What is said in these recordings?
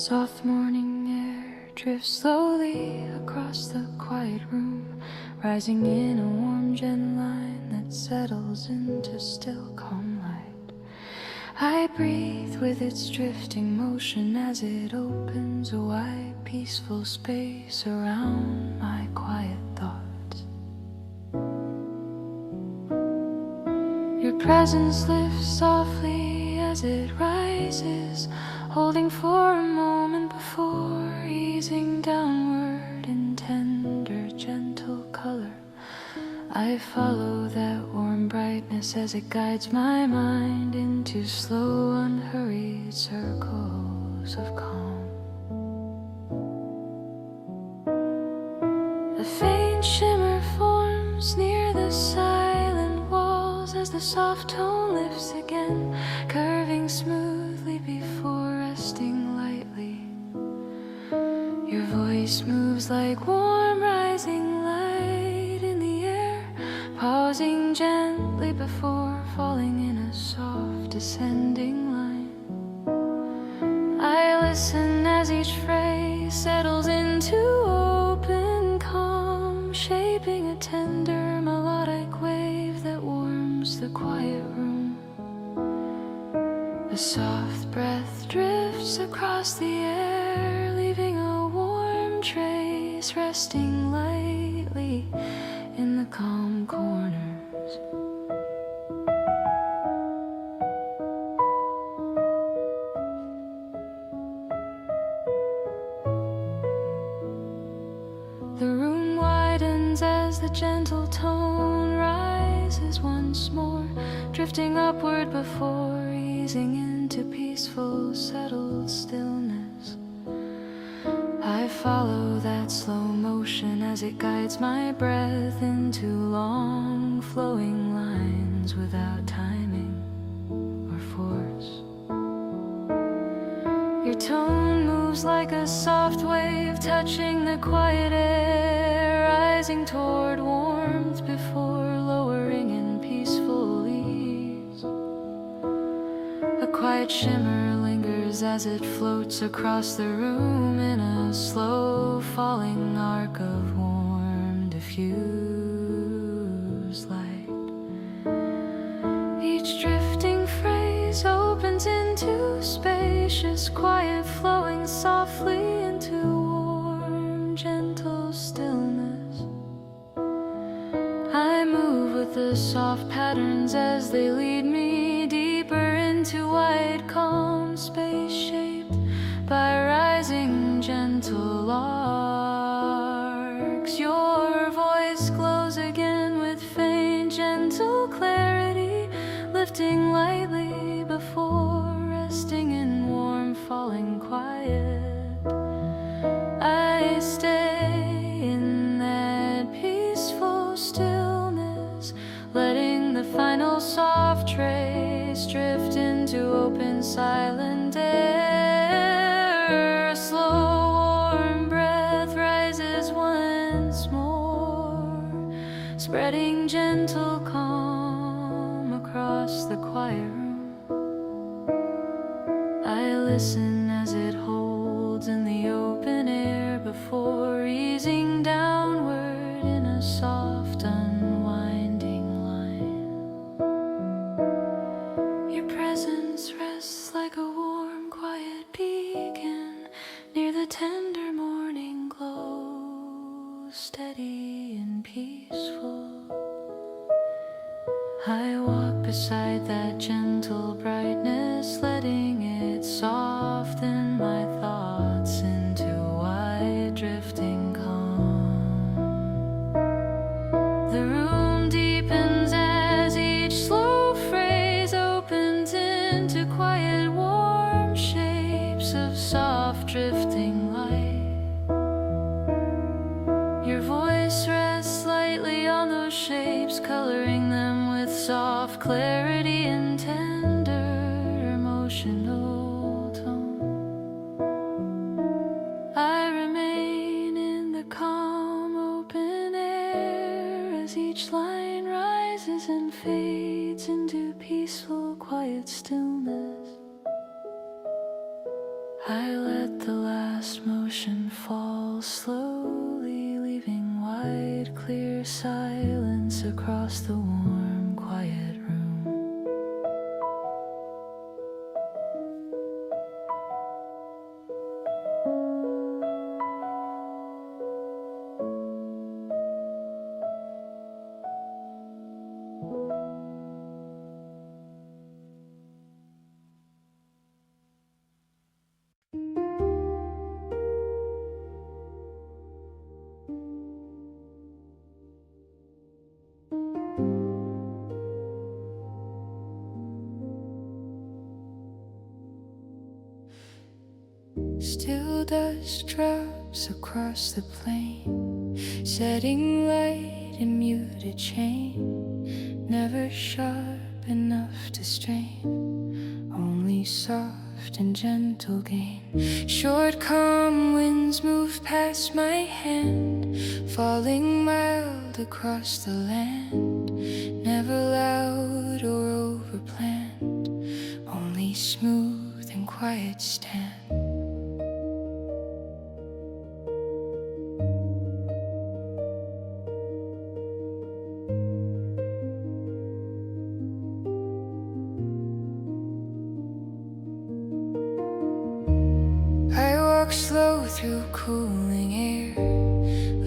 Soft morning air drifts slowly across the quiet room, rising in a warm gen line that settles into still calm light. I breathe with its drifting motion as it opens a wide, peaceful space around my quiet thoughts. Your presence lifts softly as it rises, holding for a moment before easing downward in tender, gentle color. I follow that warm brightness as it guides my mind into slow, unhurried circles of calm. A faint shimmer forms near the silent walls as the soft tone lifts again, curving smoothly before resting lightly. Your voice moves like warm rising light in the air, pausing gently before falling in a soft descending line. I listen as each phrase settles into open calm, shaping a tender melodic wave that warms the quiet room. A soft breath drifts across the air, leaving a warm trace resting lightly in the calm corners. The room widens as the gentle tone rises once more, drifting upward before easing into peaceful, settled stillness. I follow that slow motion as it guides my breath into long, flowing lines without timing or force. Your tone moves like a soft wave touching the quiet air, rising toward warmth before lowering in peaceful ease. A quiet shimmer lingers as it floats across the room in a slow falling arc of warm, diffused light. Each drifting phrase opens into spacious quiet, flowing softly into warm, gentle stillness. I move with the soft patterns as they lead me deeper into wide, calm space shaped by rising, gentle arcs. Your voice glows again with faint, gentle clarity, lifting lightly before resting in warm, falling quiet. I stay in that peaceful stillness, letting the final soft trace drift into open, silent air. A slow, warm breath rises once more, spreading gentle calm across the quiet room. I listen as it holds in the open air before easing downward in a soft, unwinding line. Your presence rests like a warm, quiet beacon near the tender morning glow, steady and peaceful. I walk beside that gentle brightness, letting it soften my thoughts into wide, drifting calm. The room deepens as each slow phrase opens into quiet, warm shapes of soft, drifting light. Your voice rests lightly on those shapes, coloring them with soft clarity and tender, emotional tone. I remain in the calm, open air as each line rises and fades into peaceful, quiet stillness. I let the across the warm, quiet room. Still dust drops across the plain, setting light in muted chain, never sharp enough to strain, only soft and gentle gain. Short calm winds move past my hand, falling mild across the land, never loud or overplanned, only smooth and quiet stand. Slow through cooling air,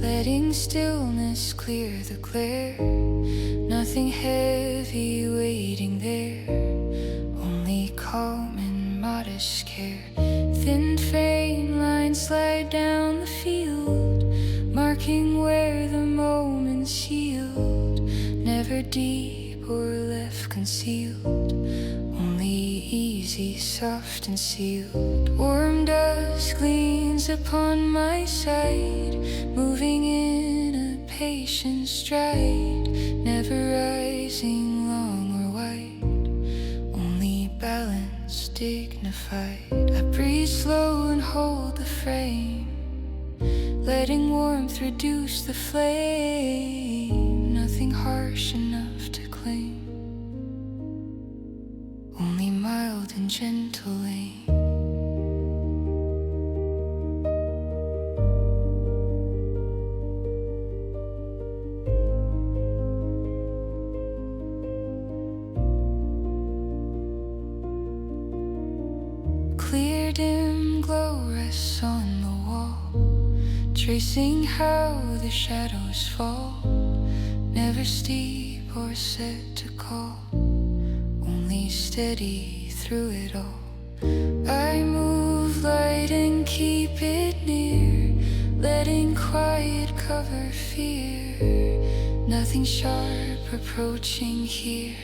letting stillness clear the glare. Nothing heavy waiting there, only calm and modest care. Thin faint lines slide down the field, marking where the moment's yield. Never deep or left concealed, only easy, soft and sealed. Warm dust gleams upon my side, moving in a patient stride, never rising long or wide, only balanced, dignified. I breathe slow and hold the frame, letting warmth reduce the flame. Nothing harsh enough to claim, only mild and gentle aim. Clear dim glow rests on the wall, tracing how the shadows fall, never steep or set to call, only steady through it all. I move light and keep it near, letting quiet cover fear. Nothing sharp approaching here,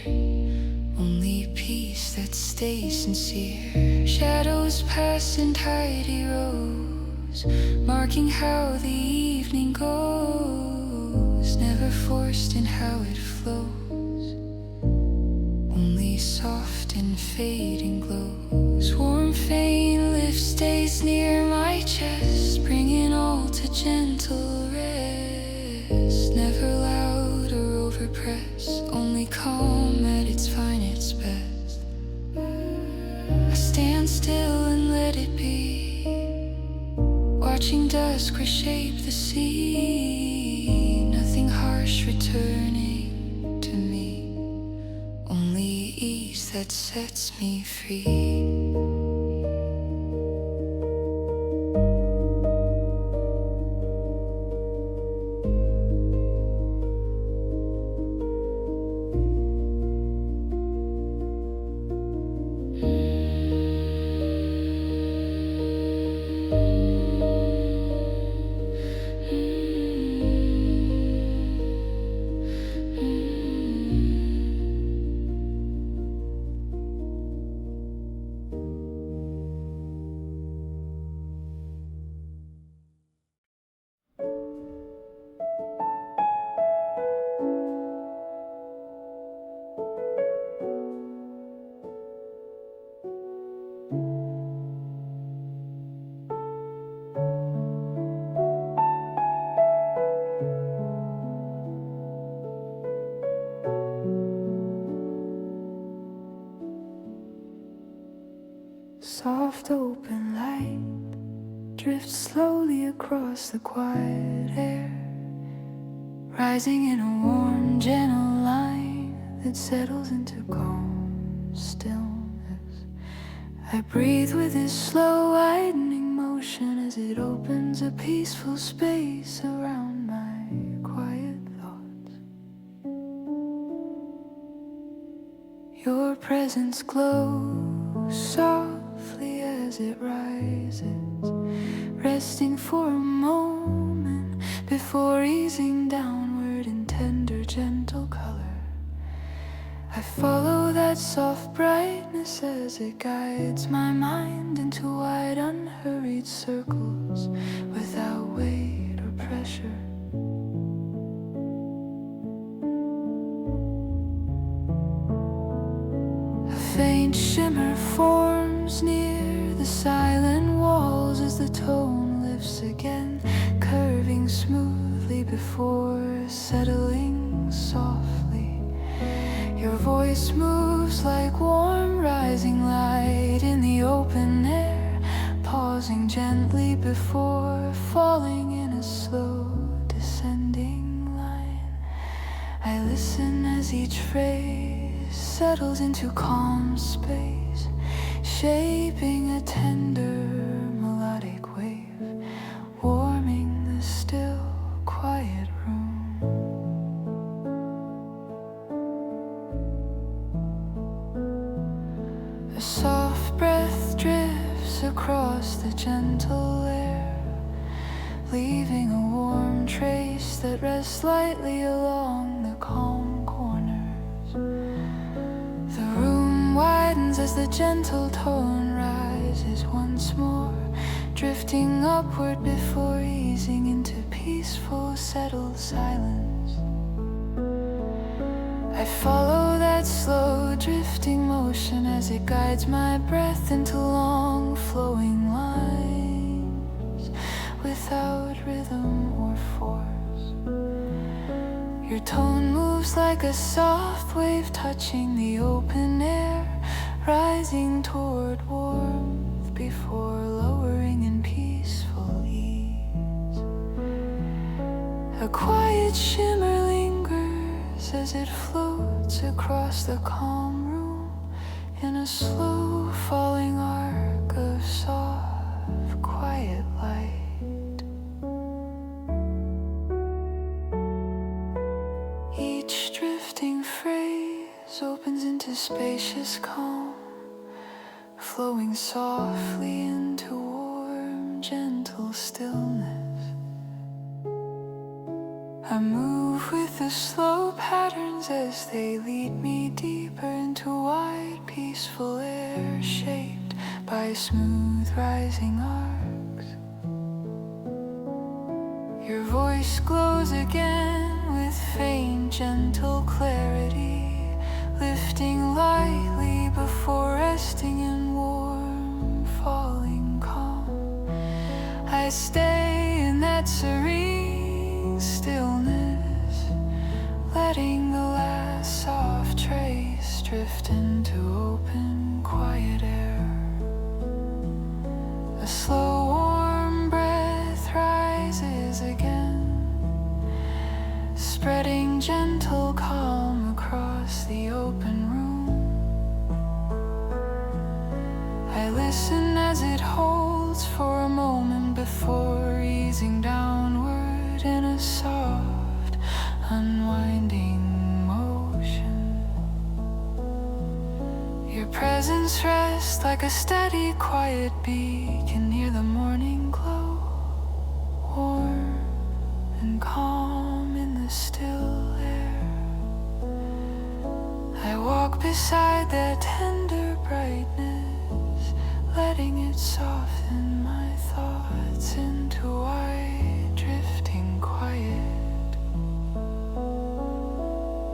only peace that stays sincere. Shadows pass in tidy rows, marking how the evening goes, never forced in how it flows, only soft and fading glows. Warm faint lift stays near my chest, bringing all to gentle rest. Never loud or overpressed, only calm at its finest best. I stand still and let it be, watching dusk reshape the sea. Nothing harsh returning to me, only ease that sets me free. Soft open light drifts slowly across the quiet air, rising in a warm, gentle line that settles into calm stillness. I breathe with this slow widening motion as it opens a peaceful space around my quiet thoughts. Your presence glows softly as it rises, resting for a moment before easing downward in tender, gentle color. I follow that soft brightness as it guides my mind into wide, unhurried circles without weight or pressure. A faint shimmer forms near the silent walls as the tone lifts again, curving smoothly before settling softly. Your voice moves like warm rising light in the open air, pausing gently before falling in a slow descending line. I listen as each phrase settles into calm space, shaping a tender melodic wave, warming the still quiet room. A soft breath drifts across the gentle air, leaving a warm trace that rests lightly along the calm corners. The room widens as the gentle tone rises once more, drifting upward before easing into peaceful, settled silence. I follow that slow, drifting motion as it guides my breath into long, flowing lines without rhythm or force. Your tone moves like a soft wave touching the open air, rising toward warmth before lowering in peaceful ease. A quiet shimmer lingers as it floats across the calm room in a slow falling arc of soft, quiet light. Each drifting phrase opens into spacious calm, flowing softly into warm, gentle stillness. I move with the slow patterns as they lead me deeper into wide, peaceful air shaped by smooth rising arcs. Your voice glows again with faint, gentle clarity, lifting lightly before resting in warm, falling calm. I stay in that serene stillness, letting the last soft trace drift into open, quiet air. A slow, warm breath rises again, spreading gentle calm across the open room. I listen as it holds for a moment before easing downward in a soft, unwinding motion. Your presence rests like a steady, quiet beacon near the morning glow, warm and calm in the still air. I walk beside that tender brightness, letting it soften my thoughts into wide, drifting quiet.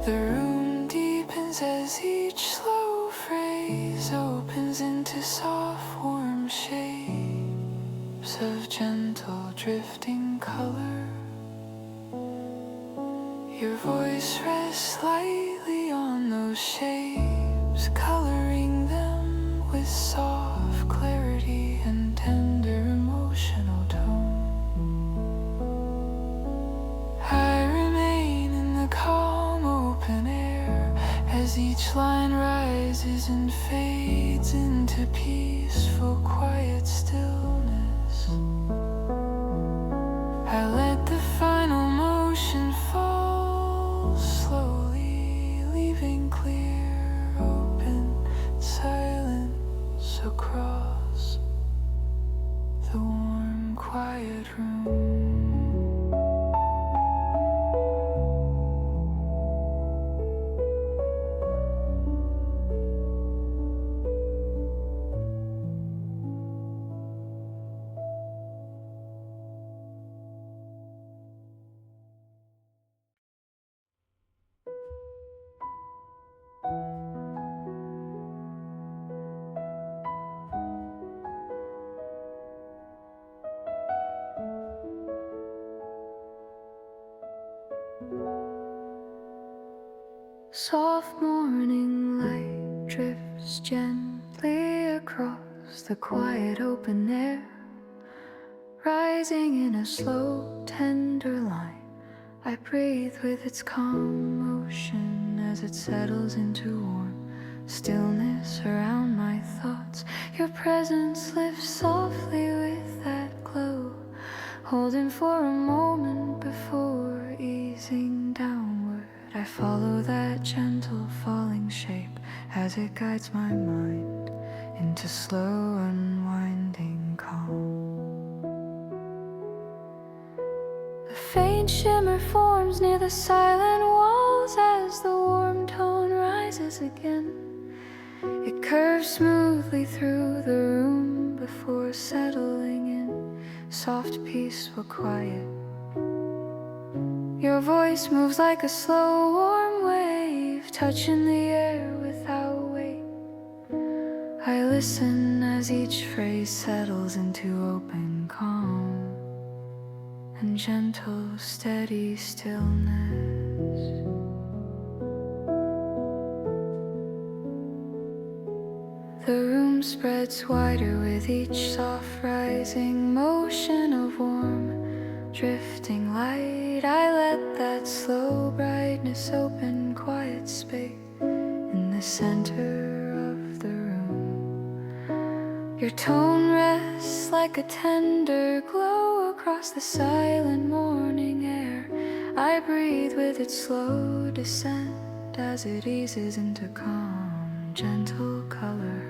The room deepens as each slow phrase opens into soft, warm shapes of gentle, drifting color. Your voice rests lightly on those shapes, coloring them with soft clarity and tender emotional tone. I remain and fades into peaceful, quiet stillness. I let the final motion fall slowly, leaving clear, open silence across the warm, quiet room. Soft morning light drifts gently across the quiet open air, rising in a slow, tender line. I breathe with its calm motion as it settles into warm stillness around my thoughts. Your presence lifts softly with that glow, holding for a moment before easing downward. I follow that gentle falling shape as it guides my mind into slow unwinding calm. A faint shimmer forms near the silent walls as the warm tone rises again. It curves smoothly through the room before settling in soft, peaceful quiet. Your voice moves like a slow, warm wave, touching the air without weight. I listen as each phrase settles into open calm and gentle, steady stillness. The room spreads wider with each soft rising motion of warm, drifting light. I let that slow brightness open quiet space in the center of the room. Your tone rests like a tender glow across the silent morning air. I breathe with its slow descent as it eases into calm, gentle color.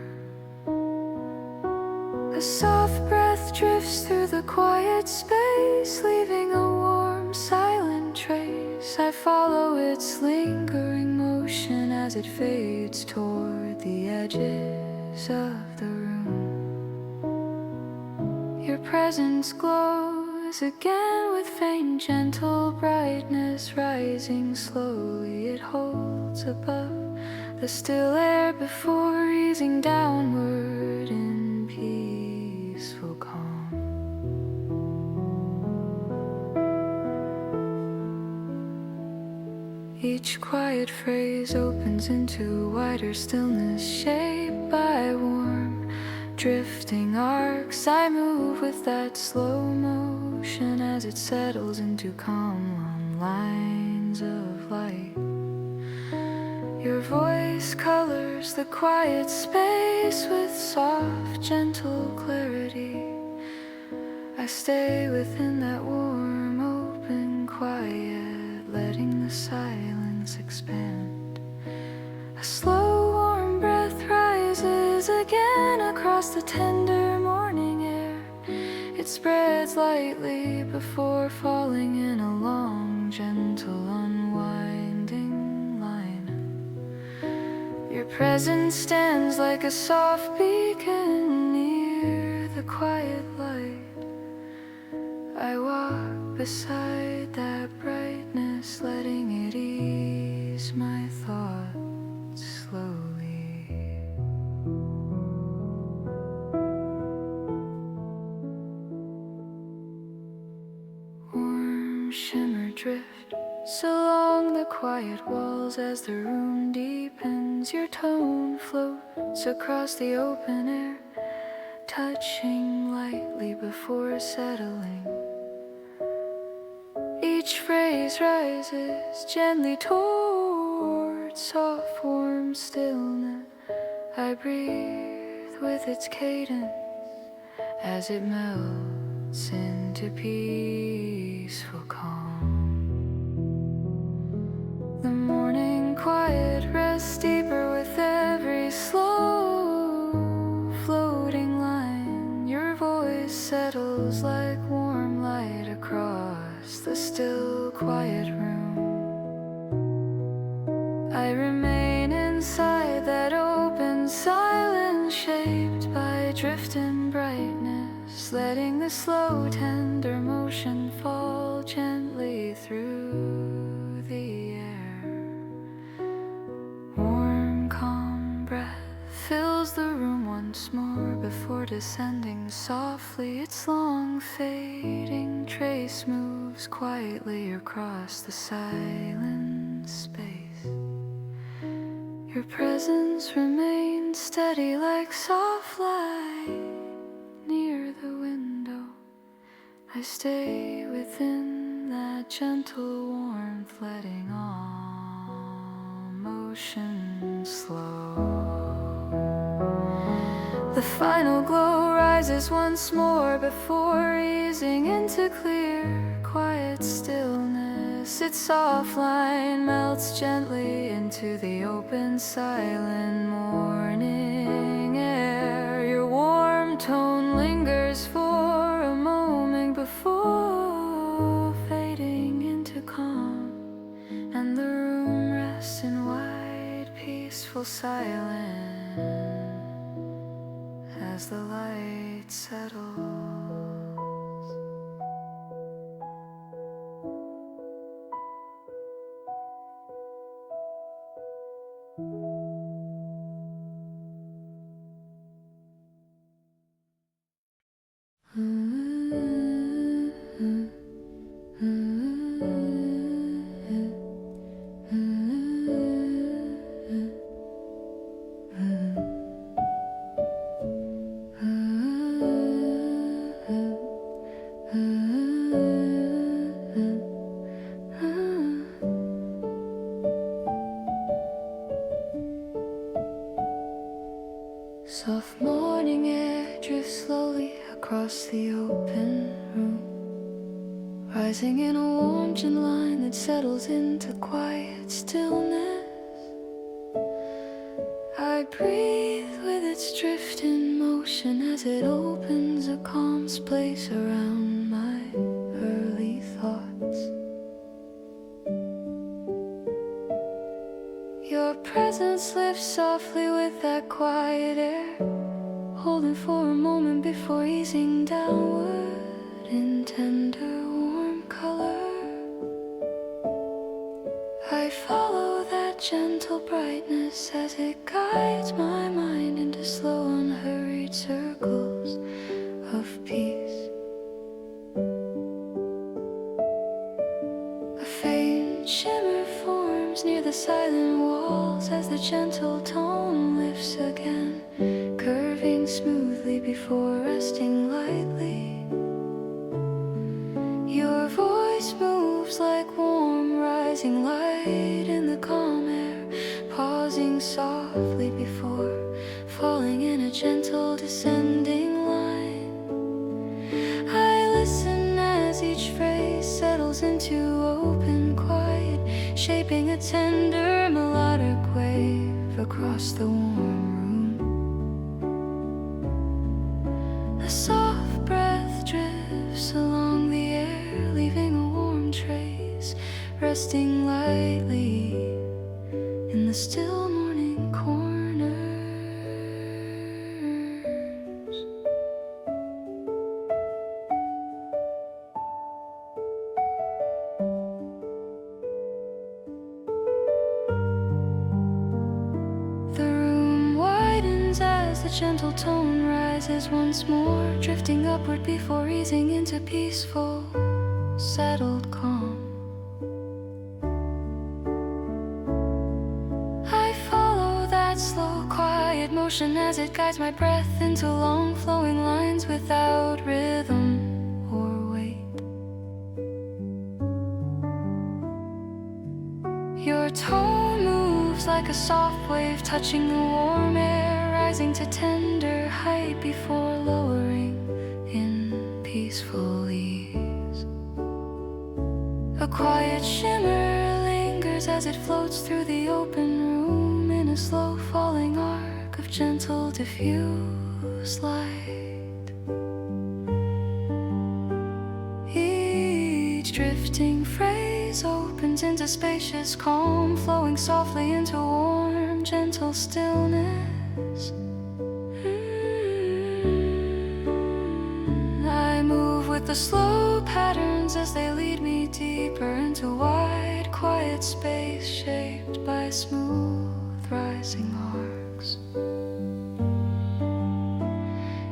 A soft breath drifts through the quiet space, leaving a warm, silent trace. I follow its lingering motion as it fades toward the edges of the room. Your presence glows again with faint, gentle brightness rising slowly. It holds above the still air before easing downward in peaceful calm. Each quiet phrase opens into wider stillness, shaped by warm, drifting arcs. I move with that slow motion as it settles into calm, long lines of light. Your voice colors the quiet space with soft, gentle clarity. I stay within that warm, open quiet, letting the silence expand. A slow, warm breath rises again across the tender morning air. It spreads lightly before falling in a long, gentle, unwinding line. Your presence stands like a soft beacon near the quiet light. I walk beside that brightness, letting it ease my thoughts slowly. Warm shimmer drifts along the quiet walls as the room deepens. Your tone floats across the open air, touching lightly before settling. Each phrase rises gently toward soft, warm stillness. I breathe with its cadence as it melts into peaceful calm. The morning quiet rests deeper with every slow floating line. Your voice settles like warm light across the still quiet room. I remain inside that open silence shaped by drift and brightness, letting the slow tender motion fall gently through the air. Warm calm breath fills the room once more before descending softly. Its long fading trace moves quietly across the silent space. Your presence remains steady like soft light near the window. I stay within that gentle warmth, letting all motion slow. The final glow rises once more before easing into clear, quiet stillness. Its soft line melts gently into the open, silent morning air. Your warm tone lingers for a moment before fading into calm, and the room rests in wide, peaceful silence as the light settles. Soft morning air drifts slowly across the open room, rising in a warm gin line that settles into quiet stillness. I breathe with its drift in motion as it opens a calm space around my early thoughts. Your presence lifts softly with that quiet air, holding for a moment before easing downward in tender warm color. I follow that gentle brightness as it guides my mind into slow unhurried circles of peace. A faint shimmer forms near the silent walls as the gentle tone lifts again, curving smoothly before resting lightly. Your voice moves like warm rising light in the calm air, pausing softly before falling in a gentle descending line. I listen as each phrase settles into open quiet, shaping a tender melodic wave across the warm room. A soft breath drifts along the air, leaving a warm trace, resting lightly in the still morning corners. The room widens as the gentle tone rises once more, drifting upward before easing into peaceful, settled calm. I follow that slow, quiet motion as it guides my breath into long flowing lines without rhythm or weight. Your tone moves like a soft wave touching the warm air, rising to tender height before lowering in peaceful ease. A quiet shimmer lingers as it floats through the open room in a slow falling arc of gentle diffuse light. Each drifting phrase opens into spacious calm, flowing softly into warm, gentle stillness. I move with the slow patterns as they lead me deeper into wide, quiet space shaped by smooth, rising arcs.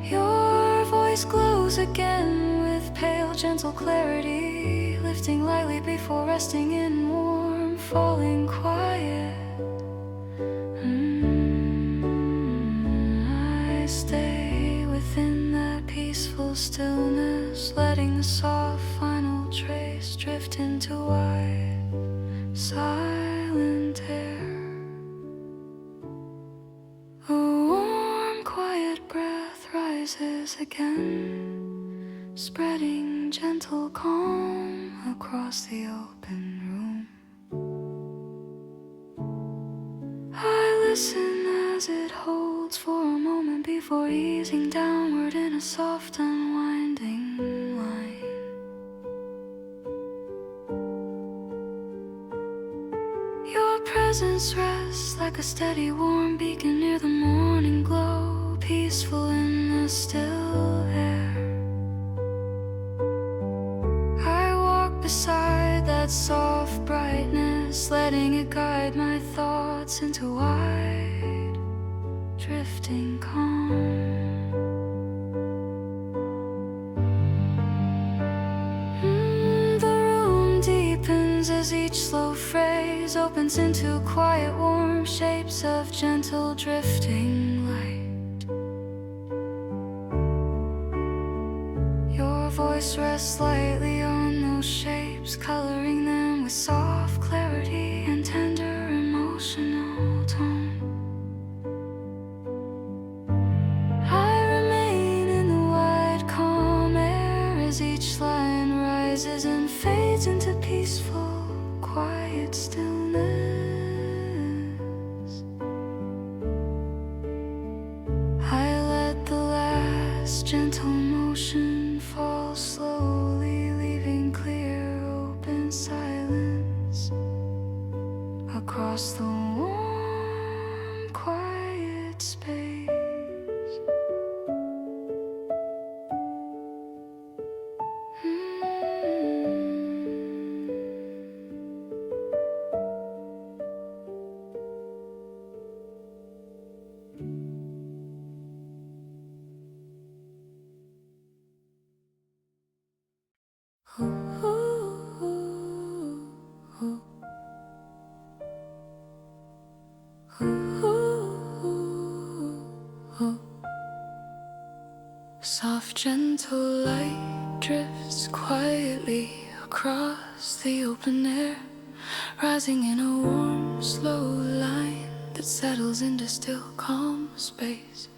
Your voice glows again with pale, gentle clarity, lifting lightly before resting in warm, falling quiet. I stay within that peaceful stillness, letting the soft final trace drift into wide, silent air. A warm, quiet breath rises again, spreading gentle calm across the open room. I listen as it holds for a moment before easing downward in a soft unwinding line. Your presence rests like a steady warm beacon near the morning glow, peaceful in the still air. I walk beside that soft brightness, letting it guide my thoughts into wide, drifting calm. The room deepens as each slow phrase opens into quiet, warm shapes of gentle drifting light. Your voice rests lightly on those shapes, coloring them with soft clarity and tender emotional tone. I remain in the wide, calm air as each line rises and fades into peaceful, quiet stillness. I let the last gentle motion fall slowly, leaving clear, open silence across the warm, quiet space. Soft, gentle light drifts quietly across the open air, rising in a warm, slow line that settles into still, calm space.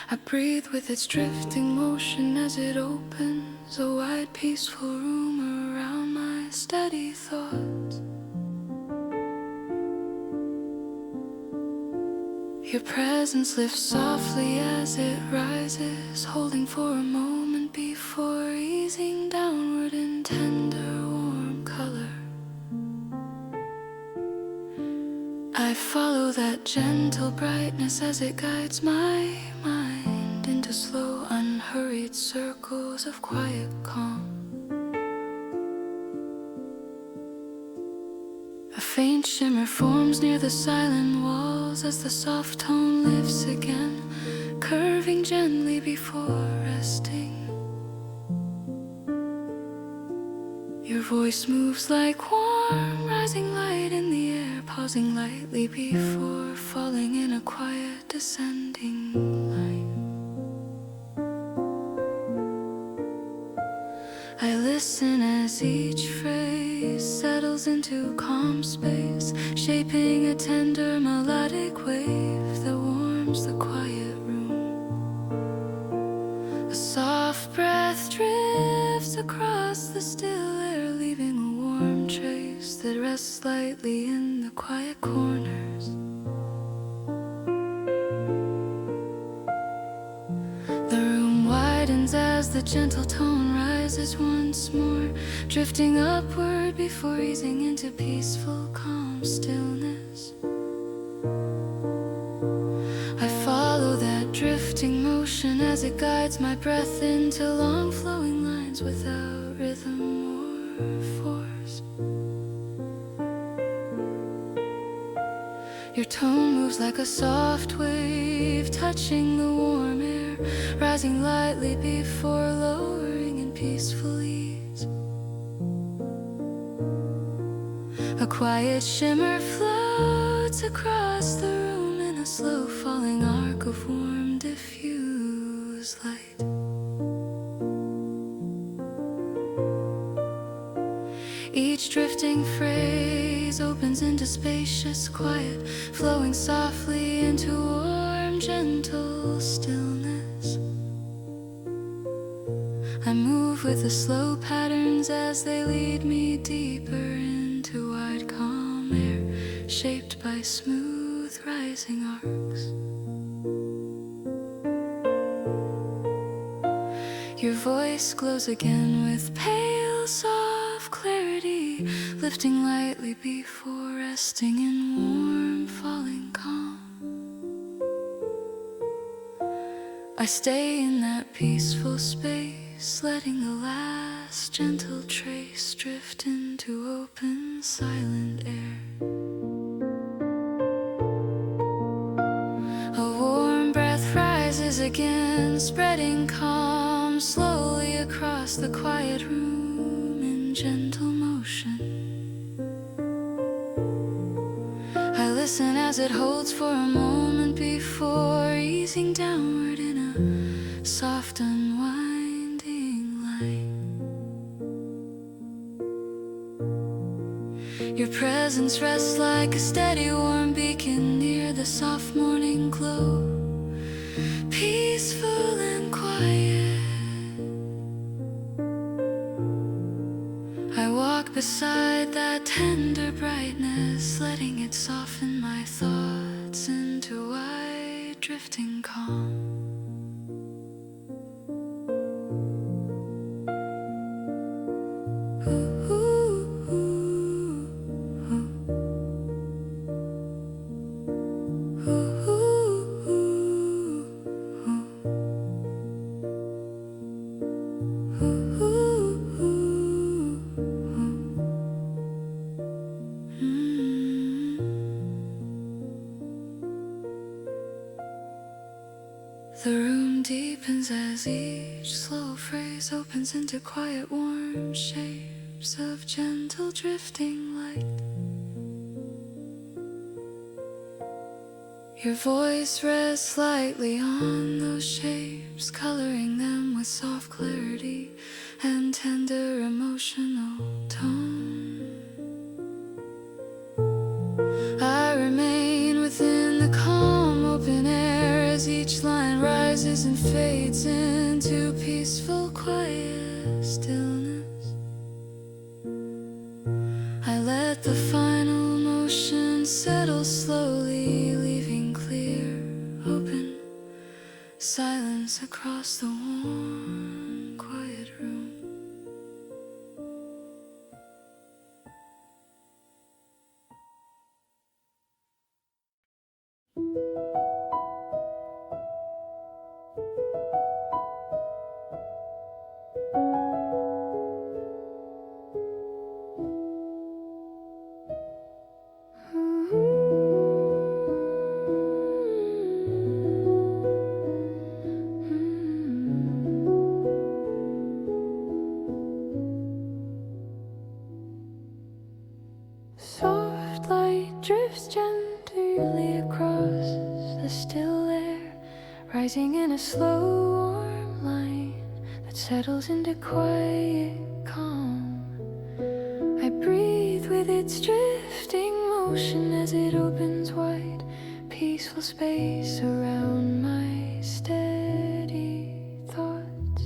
I breathe with its drifting motion as it opens a wide, peaceful room around my steady thoughts. Your presence lifts softly as it rises, holding for a moment before easing downward in tender, warm color. I follow that gentle brightness as it guides my mind into slow, unhurried circles of quiet calm. A faint shimmer forms near the silent walls as the soft tone lifts again, curving gently before resting. Your voice moves like warm, rising light in the air, pausing lightly before falling in a quiet, descending line. I listen as each phrase settles into calm space, shaping a tender melodic wave that warms the quiet room. breath drifts across the still air, leaving a warm trace that rests lightly in the quiet corners. The room widens as the gentle tone rises once more, drifting upward before easing into peaceful, calm stillness. I follow that drifting motion as it guides my breath into long flowing lines without rhythm or force. Your tone moves like a soft wave, touching the warm air, rising lightly before lowering in peaceful ease. A quiet shimmer floats across the room in a slow falling arc of warm diffuse light. Each drifting phrase opens into spacious quiet, flowing softly into warm, gentle stillness. I move with the slow patterns as they lead me deeper into wide, calm air, shaped by smooth, rising arcs. Your voice glows again with pale, soft clarity, lifting lightly before resting in warm, falling calm. I stay in that peaceful space, letting the last gentle trace drift into open, silent air. A warm breath rises again, spreading calm slowly across the quiet room in gentle motion. I listen as it holds for a moment before easing downward in a soft, unwinding line. Your presence rests like a steady, warm beacon near the soft morning glow, peaceful and quiet. I walk beside that tender brightness, letting it soften my thoughts into wide, drifting calm. The room deepens as each slow phrase opens into quiet, warm shapes of gentle drifting light. Your voice rests lightly on those shapes, coloring them with soft clarity and tender emotional tone. I remain within the calm, open air as each line rises and fades into peaceful, quiet stillness. I let the final motion settle slowly, leaving clear, open silence across the warm, quiet room. Soft light drifts gently across the still air, rising in a slow, warm line that settles into quiet calm. I breathe with its drifting motion as it opens wide, peaceful space around my steady thoughts.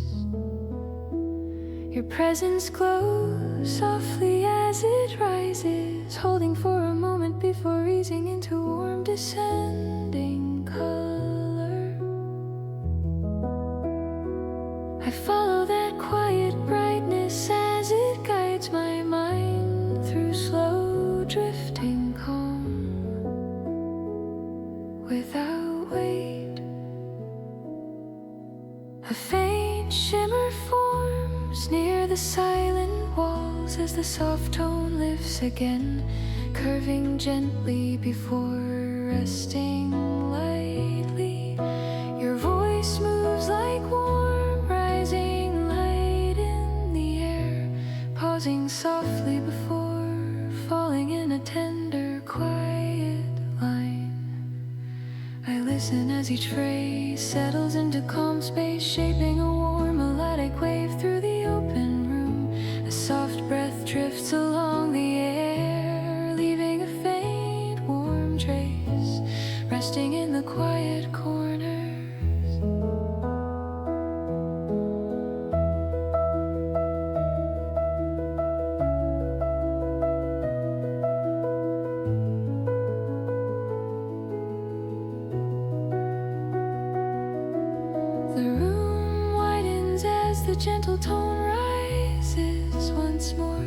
presence glows softly as it rises, holding for a moment before easing into warm descending color. I follow that quiet brightness as it guides my mind through slow drifting calm without weight. A faint shimmer forms near the silent walls as the soft tone lifts again, curving gently before resting lightly. Your voice moves like warm rising light in the air, pausing softly before falling in a tender quiet line. I listen as each phrase settles into calm space, shaping a warm melodic wave through the open room. A soft breath drifts along the air, leaving a faint warm trace, resting in the quiet corners. The room widens as the gentle tone rises once more,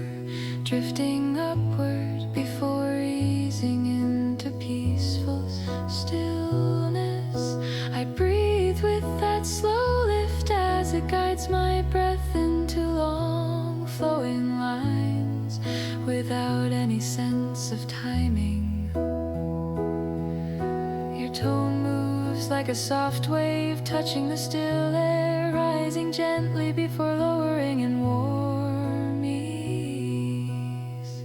drifting upward before easing into peaceful stillness. I breathe with that slow lift as it guides my breath into long flowing lines without any sense of timing. Your tone moves like a soft wave touching the still air, rising gently before lowering in warm ease.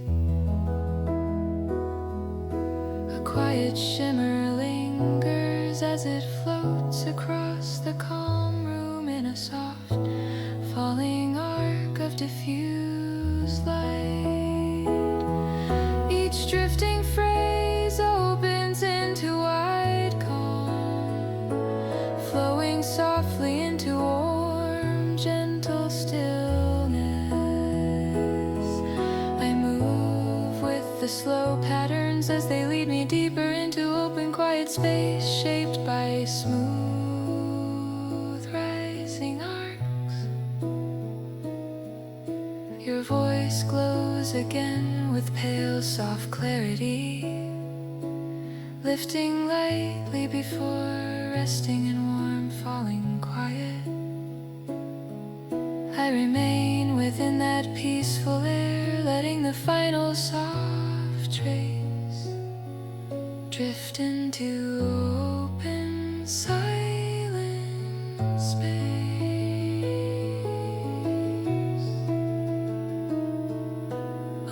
A quiet shimmer lingers as it floats across the calm room in a soft falling arc of diffused light. Each drifting phrase opens into wide calm, flowing softly into warm, gentle stillness. I move with the slow patterns as they lead me deeper into open, quiet space shaped by smooth rising arcs. Your voice glows again with pale, soft clarity, lifting lightly before resting in warm, falling quiet. I remain within that peaceful air, letting the final soft trace drift into open, silent space.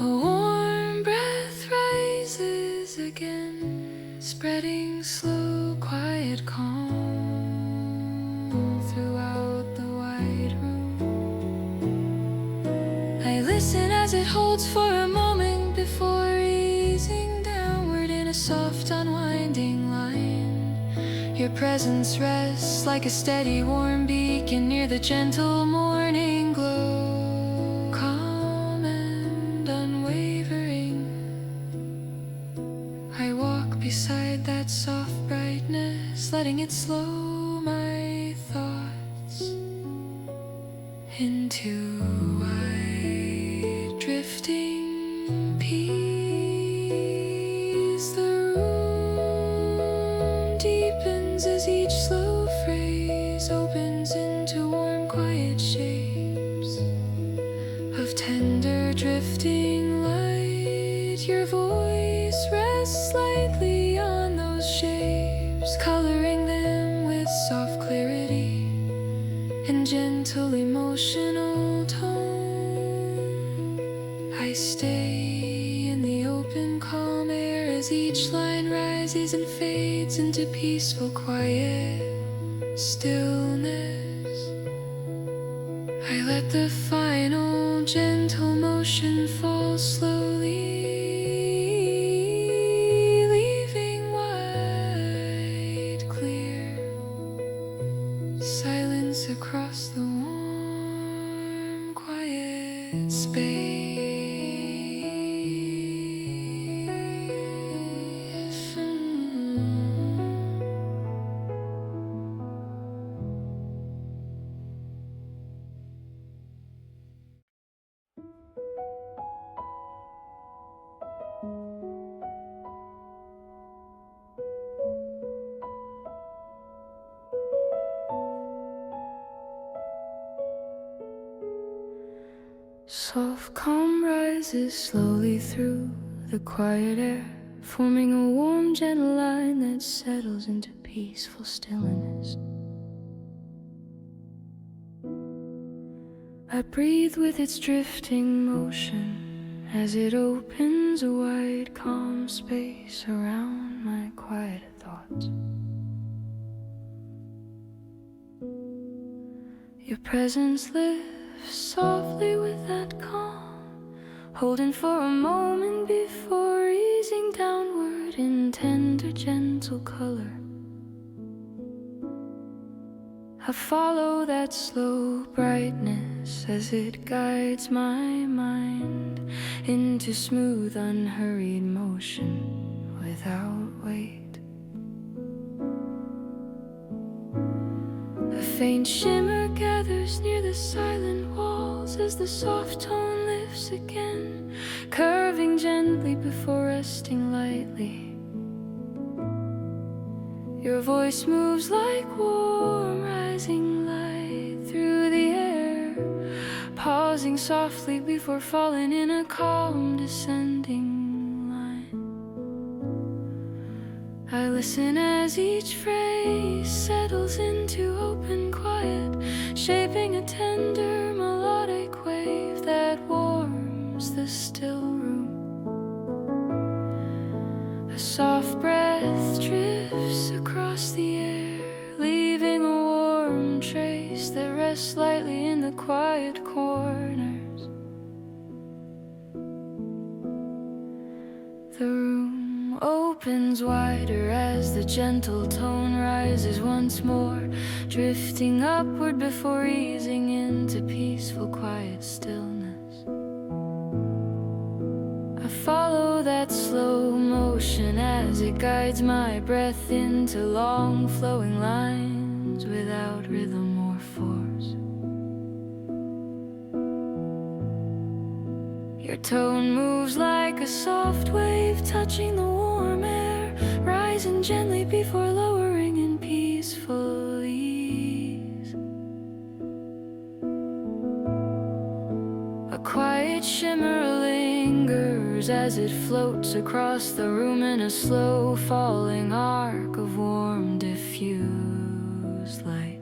A warm breath rises again, spreading slow, quiet calm throughout the wide room. I listen as it holds for a moment before easing downward in a soft, unwinding line. Your presence rests like a steady, warm beacon near the gentle morning glow, calm and unwavering. I walk beside that soft brightness, letting it slow my thoughts into wide drifting peace. The room deepens as each slow phrase opens into warm, quiet shapes of tender drifting light. Your voice rests lightly on those shapes, coloring them with soft clarity and gentle emotional tone. I stay in the open, calm air as each line rises and fades into peaceful, quiet stillness. I let the final gentle motion fall slowly, leaving wide, clear silence across the warm, quiet Soft calm rises slowly through the quiet air, forming a warm gentle line that settles into peaceful stillness. I breathe with its drifting motion as it opens a wide calm space around my quiet thoughts. Your presence lifts softly with that calm, holding for a moment before easing downward in tender, gentle color. I follow that slow brightness as it guides my mind into smooth, unhurried motion without weight. A faint shimmer gathers near the silent walls as the soft tone lifts again, curving gently before resting lightly. Your voice moves like warm rising light through the air, pausing softly before falling in a calm descending line. I listen as each phrase settles into open quiet, shaping a tender melodic wave that warms the still room. A soft breath drifts across the air, leaving a warm trace that rests lightly in the quiet corners. The room opens wider as the gentle tone rises once more, drifting upward before easing into peaceful, quiet stillness. I follow that slow motion as it guides my breath into long flowing lines without rhythm or force. Your tone moves like a soft wave touching the warm air, rising gently before lowering in peaceful ease. A quiet shimmer lingers as it floats across the room in a slow falling arc of warm diffused light.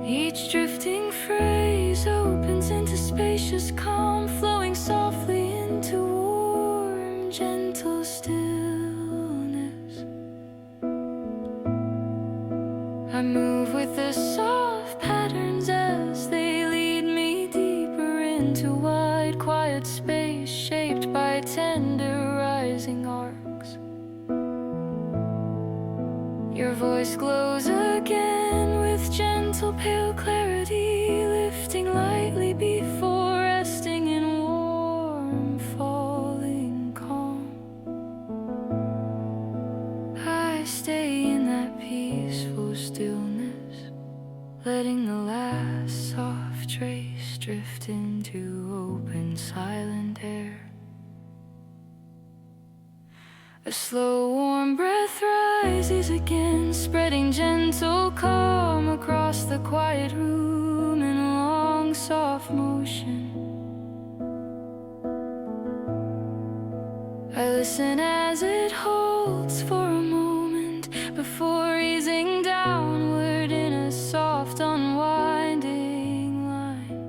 Each drifting phrase opens into spacious calm, flowing softly into warm, gentle stillness. I move with the soft patterns as they lead me deeper into wide, quiet space shaped by tender rising arcs. Your voice glows again with gentle pale clarity, lifting lightly before resting in warm falling calm. I stay in that peaceful stillness, letting the last soft trace drift into open silent air. A slow warm breath rises again, spreading gentle calm across the quiet room in a long soft motion. I listen as it holds for a moment before easing downward in a soft unwinding line.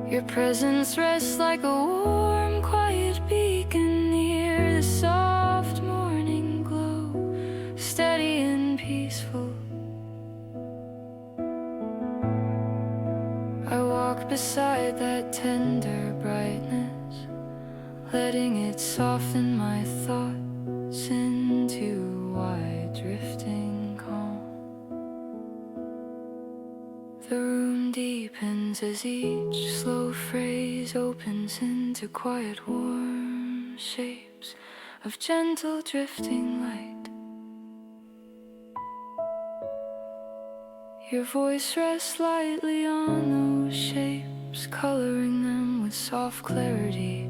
Your presence rests like a warm, quiet beacon near the soft morning glow, steady and peaceful. I walk beside that tender brightness, letting it soften my thoughts into wide drifting calm. The room deepens as each slow phrase opens into quiet, warm shapes of gentle drifting light. Your voice rests lightly on those shapes, coloring them with soft clarity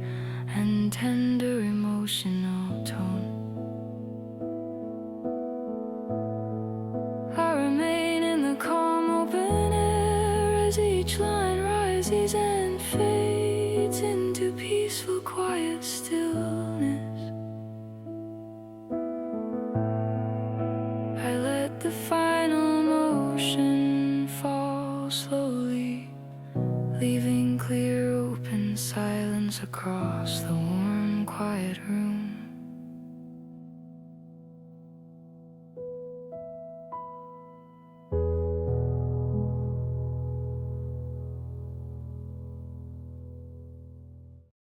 and tender emotional tone. I remain each line rises and fades into peaceful, quiet stillness. I let the final motion fall slowly, leaving clear open silence across the warm, quiet room.